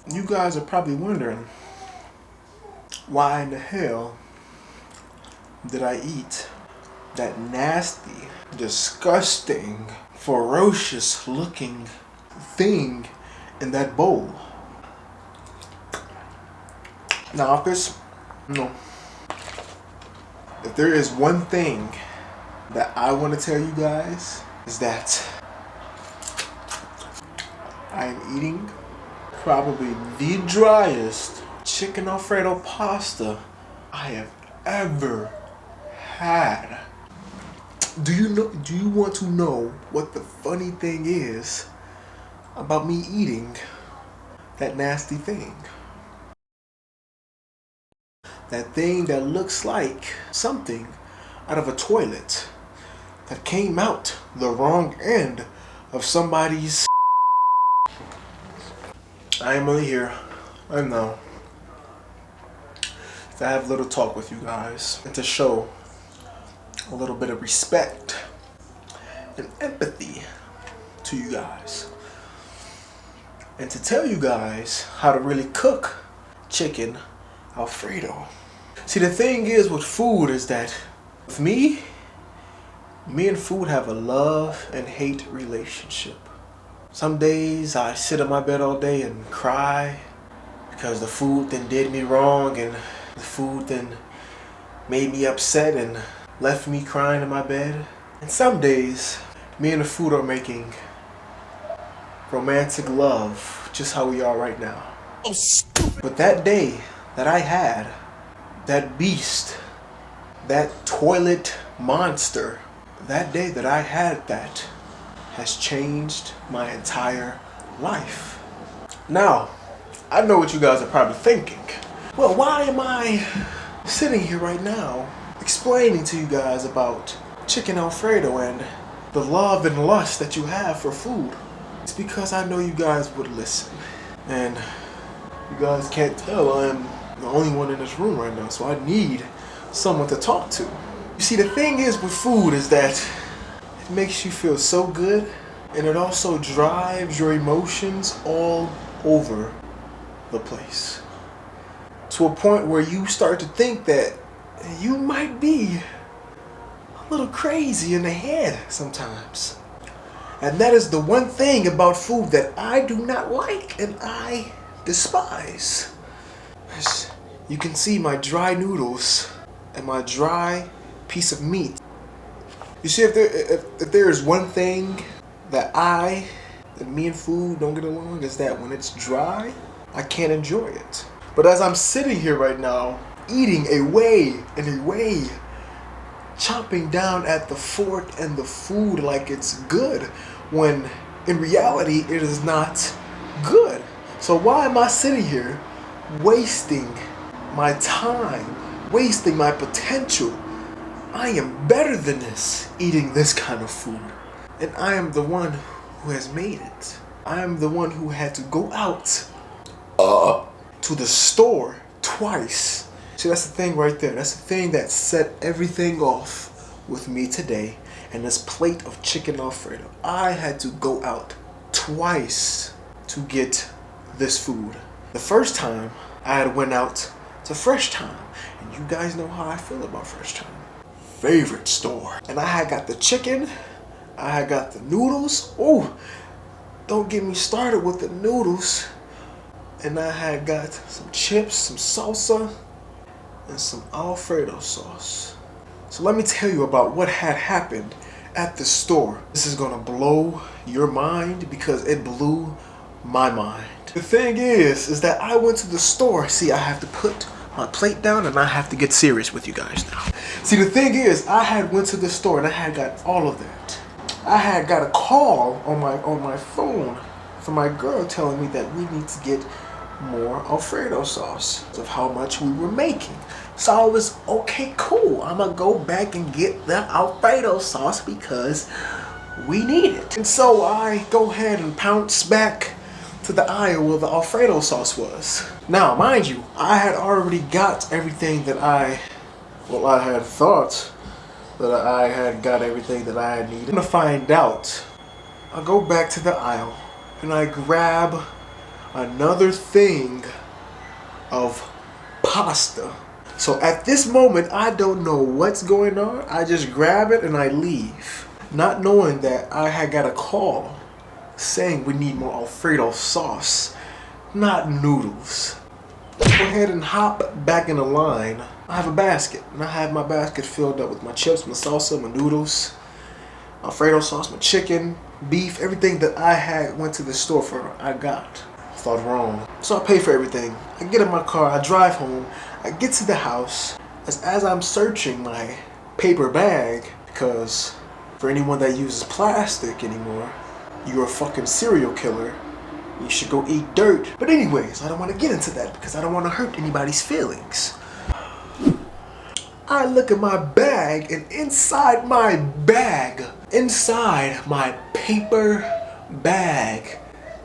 You guys are probably wondering, why in the hell did I eat that nasty, disgusting, ferocious looking thing in that bowl? Now, no, if there is one thing that I want to tell you guys, is that I am eating probably the driest chicken Alfredo pasta I have ever had. Do you want to know what the funny thing is about me eating that nasty thing? That thing that looks like something out of a toilet that came out the wrong end of somebody's. I am only here, I know, to have a little talk with you guys and to show a little bit of respect and empathy to you guys. And to tell you guys how to really cook chicken Alfredo. See, the thing is with food is that with me and food have a love and hate relationship. Some days I sit on my bed all day and cry because the food then did me wrong and the food then made me upset and left me crying in my bed. And some days, me and the food are making romantic love, just how we are right now. But that day that I had that beast, that toilet monster, that day that I had that has changed my entire life. Now, I know what you guys are probably thinking. Well, why am I sitting here right now explaining to you guys about chicken Alfredo and the love and lust that you have for food? It's because I know you guys would listen. And you guys can't tell I'm the only one in this room right now, so I need someone to talk to. You see, the thing is with food is that it makes you feel so good, and it also drives your emotions all over the place. To a point where you start to think that you might be a little crazy in the head sometimes. And that is the one thing about food that I do not like and I despise. As you can see my dry noodles and my dry piece of meat. You see, if there is one thing that me and food don't get along, is that when it's dry, I can't enjoy it. But as I'm sitting here right now, eating away, chomping down at the fork and the food like it's good, when in reality it is not good. So why am I sitting here wasting my time, wasting my potential? I am better than this, eating this kind of food. And I am the one who has made it. I am the one who had to go out to the store twice. See, that's the thing right there. That's the thing that set everything off with me today. And this plate of chicken Alfredo. I had to go out twice to get this food. The first time I had went out to Fresh Time. And you guys know how I feel about Fresh Time. Favorite store. And I had got the chicken. I had got the noodles. Oh, don't get me started with the noodles. And I had got some chips, some salsa, and some Alfredo sauce. So let me tell you about what had happened at the store. This is gonna blow your mind because it blew my mind. The thing is that I went to the store. See, I have to put my plate down and I have to get serious with you guys now. See, the thing is, I had went to the store and I had got all of that. I had got a call on my phone from my girl telling me that we need to get more Alfredo sauce of how much we were making. So I was, okay, cool. I'm gonna go back and get the Alfredo sauce because we need it. And so I go ahead and pounce back to the aisle where the Alfredo sauce was. Now, mind you, I had already got everything that I had thought that I had got everything that I had needed. To find out, I go back to the aisle and I grab another thing of pasta. So at this moment, I don't know what's going on. I just grab it and I leave, not knowing that I had got a call saying we need more Alfredo sauce, not noodles. Go ahead and hop back in the line. I have a basket, and I have my basket filled up with my chips, my salsa, my noodles, Alfredo sauce, my chicken, beef, everything that I had went to the store for, I got. Thought wrong. So I pay for everything. I get in my car, I drive home, I get to the house. As I'm searching my paper bag, because for anyone that uses plastic anymore, you're a fucking serial killer. You should go eat dirt. But anyways, I don't want to get into that because I don't want to hurt anybody's feelings. I look at my bag, and inside my bag, inside my paper bag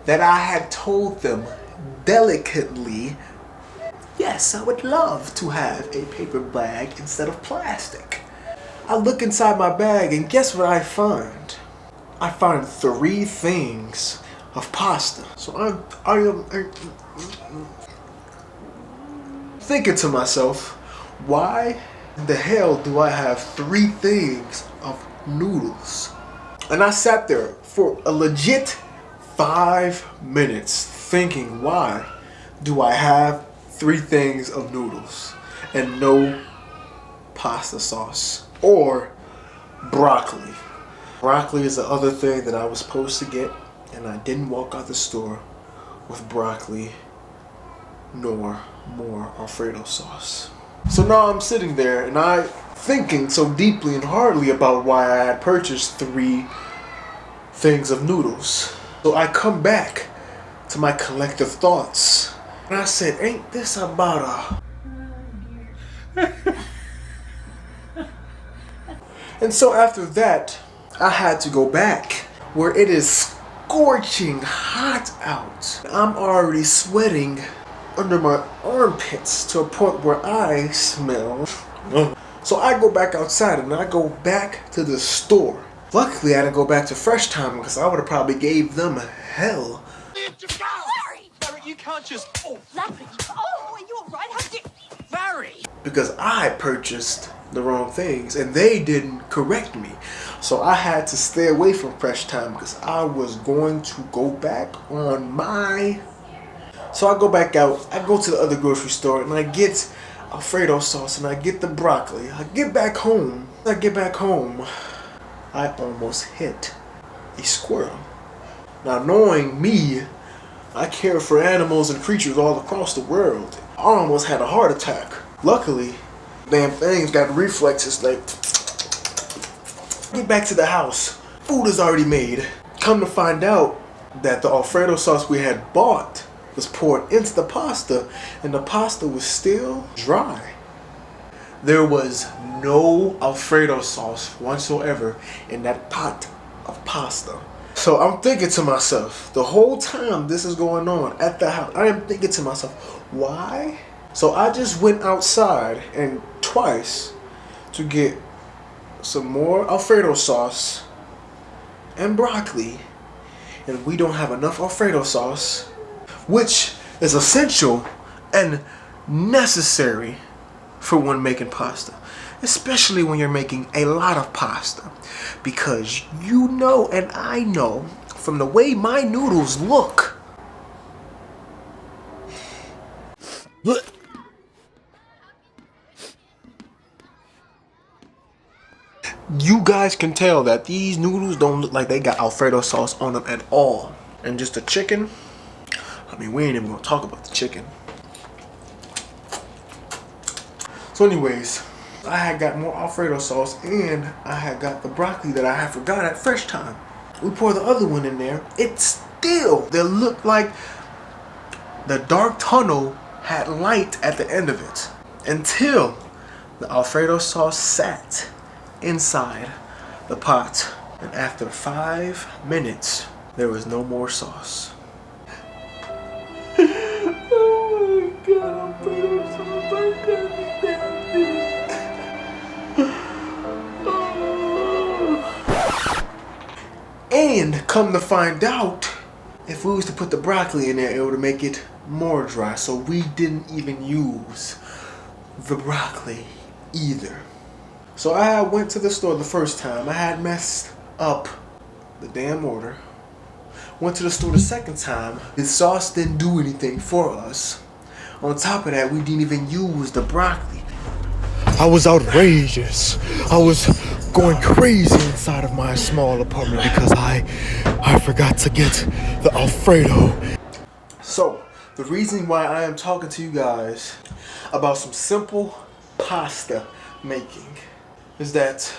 that I had told them delicately, yes, I would love to have a paper bag instead of plastic. I look inside my bag and guess what I find? I find 3 things of pasta. So I'm thinking to myself, why the hell do I have 3 things of noodles? And I sat there for a legit 5 minutes thinking, why do I have 3 things of noodles and no pasta sauce or broccoli? Broccoli is the other thing that I was supposed to get, and I didn't walk out the store with broccoli nor more Alfredo sauce. So now I'm sitting there and I thinking so deeply and hardly about why I had purchased 3 things of noodles. So I come back to my collective thoughts and I said, ain't this about a... And so after that, I had to go back where it is scorching hot out. I'm already sweating under my armpits to a point where I smell. So I go back outside and I go back to the store. Luckily, I didn't go back to Fresh Time because I would have probably gave them hell. Larry! Larry, you can't just... Oh, Larry! Oh, are you alright? How did... Larry! Because I purchased the wrong things and they didn't correct me. So I had to stay away from Fresh Time because I was going to go back on my... So I go back out, I go to the other grocery store and I get Alfredo sauce and I get the broccoli. I get back home, I almost hit a squirrel. Now knowing me, I care for animals and creatures all across the world. I almost had a heart attack. Luckily, damn thing's got reflexes like... Get back to the house, food is already made. Come to find out that the Alfredo sauce we had bought was poured into the pasta and the pasta was still dry. There was no Alfredo sauce whatsoever in that pot of pasta. So I'm thinking to myself, the whole time this is going on at the house, I am thinking to myself, why? So I just went outside and twice to get some more Alfredo sauce and broccoli, and we don't have enough Alfredo sauce, which is essential and necessary for when making pasta, especially when you're making a lot of pasta, because you know and I know from the way my noodles look, you guys can tell that these noodles don't look like they got Alfredo sauce on them at all. And just the chicken, I mean, we ain't even gonna talk about the chicken. So anyways, I had got more Alfredo sauce and I had got the broccoli that I had forgot at Fresh Time. We pour the other one in there. It's still, they look like the dark tunnel had light at the end of it until the Alfredo sauce sat inside the pot. And after 5 minutes, there was no more sauce. Oh my God, Alfredo sauce, I can't stand it. And come to find out, if we was to put the broccoli in there, it would make it more dry. So we didn't even use the broccoli either. So I went to the store the first time. I had messed up the damn order. Went to the store the second time. The sauce didn't do anything for us. On top of that, we didn't even use the broccoli. I was outrageous. I was going crazy inside of my small apartment because I forgot to get the Alfredo. So, the reason why I am talking to you guys about some simple pasta making is that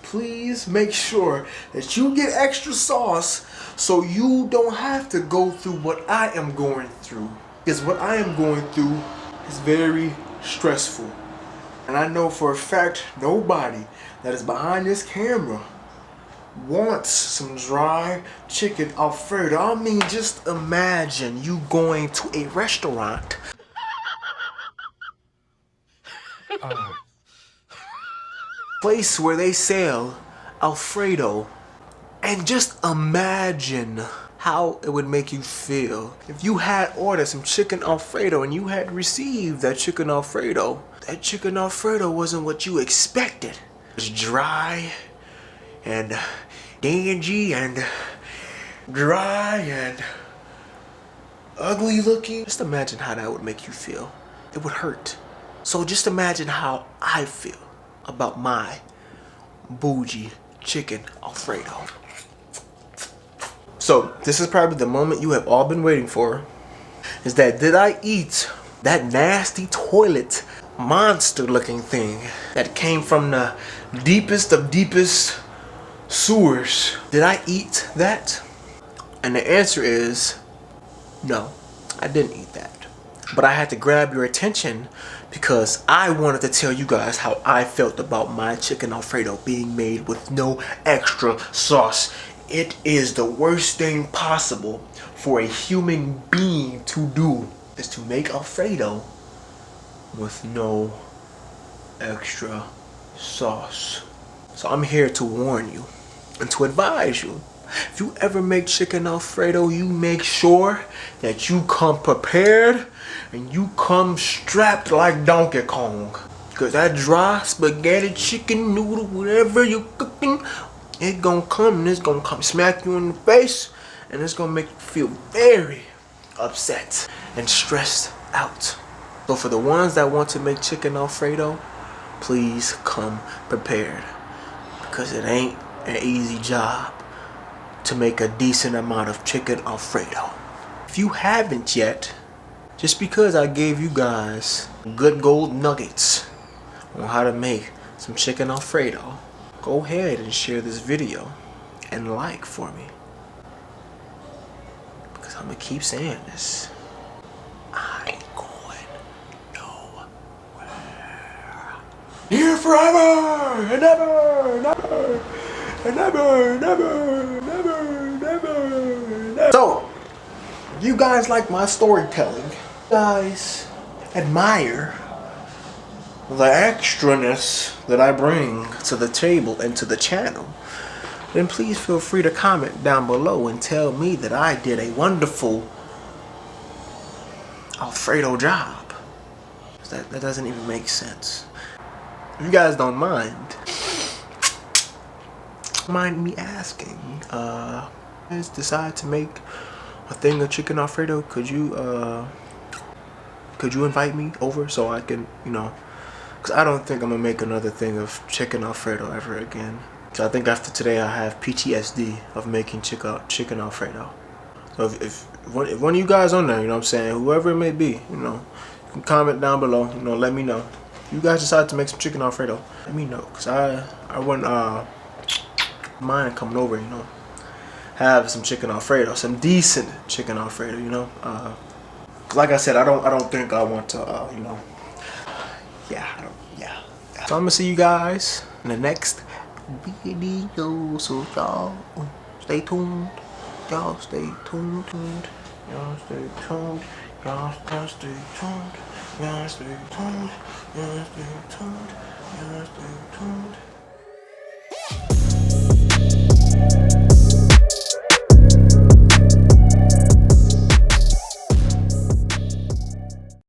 please make sure that you get extra sauce so you don't have to go through what I am going through. Because what I am going through is very stressful. And I know for a fact nobody that is behind this camera wants some dry chicken Alfredo. I mean, just imagine you going to a restaurant place where they sell Alfredo, and just imagine how it would make you feel if you had ordered some chicken Alfredo and you had received that chicken Alfredo. That chicken Alfredo wasn't what you expected. It was dry and dingy and dry and ugly looking. Just imagine how that would make you feel. It would hurt. So just imagine how I feel about my bougie chicken Alfredo. So this is probably the moment you have all been waiting for. Is that, did I eat that nasty toilet monster looking thing that came from the deepest of deepest sewers? Did I eat that? And the answer is no, I didn't eat that. But I had to grab your attention because I wanted to tell you guys how I felt about my chicken Alfredo being made with no extra sauce. It is the worst thing possible for a human being to do, is to make Alfredo with no extra sauce. So I'm here to warn you and to advise you. If you ever make chicken Alfredo, you make sure that you come prepared and you come strapped like Donkey Kong. Because that dry spaghetti, chicken noodle, whatever you're cooking, it's gonna come and it's gonna come smack you in the face, and it's gonna make you feel very upset and stressed out. So for the ones that want to make chicken Alfredo, please come prepared, because it ain't an easy job to make a decent amount of chicken Alfredo. If you haven't yet, just because I gave you guys good gold nuggets on how to make some chicken Alfredo, go ahead and share this video and like for me, because I'm gonna keep saying this. I ain't going nowhere. Here forever and ever and ever and never, never, never, never, never. So, if you guys like my storytelling, you guys admire the extraness that I bring to the table and to the channel, then please feel free to comment down below and tell me that I did a wonderful Alfredo job. That doesn't even make sense. If you guys don't mind me asking, guys decide to make a thing of chicken Alfredo, could you invite me over so I can, because I don't think I'm gonna make another thing of chicken Alfredo ever again. So I think after today I have PTSD of making chicken Alfredo. So if one of you guys on there, you know what I'm saying, whoever it may be, you can comment down below, let me know. If you guys decide to make some chicken Alfredo, let me know, because I wouldn't mind coming over, have some chicken Alfredo, some decent chicken Alfredo, like I said, I don't think I want to, yeah. So I'm gonna see you guys in the next video, so y'all stay tuned, y'all stay tuned, y'all stay tuned, y'all stay tuned, y'all stay tuned, y'all stay tuned, y'all stay tuned.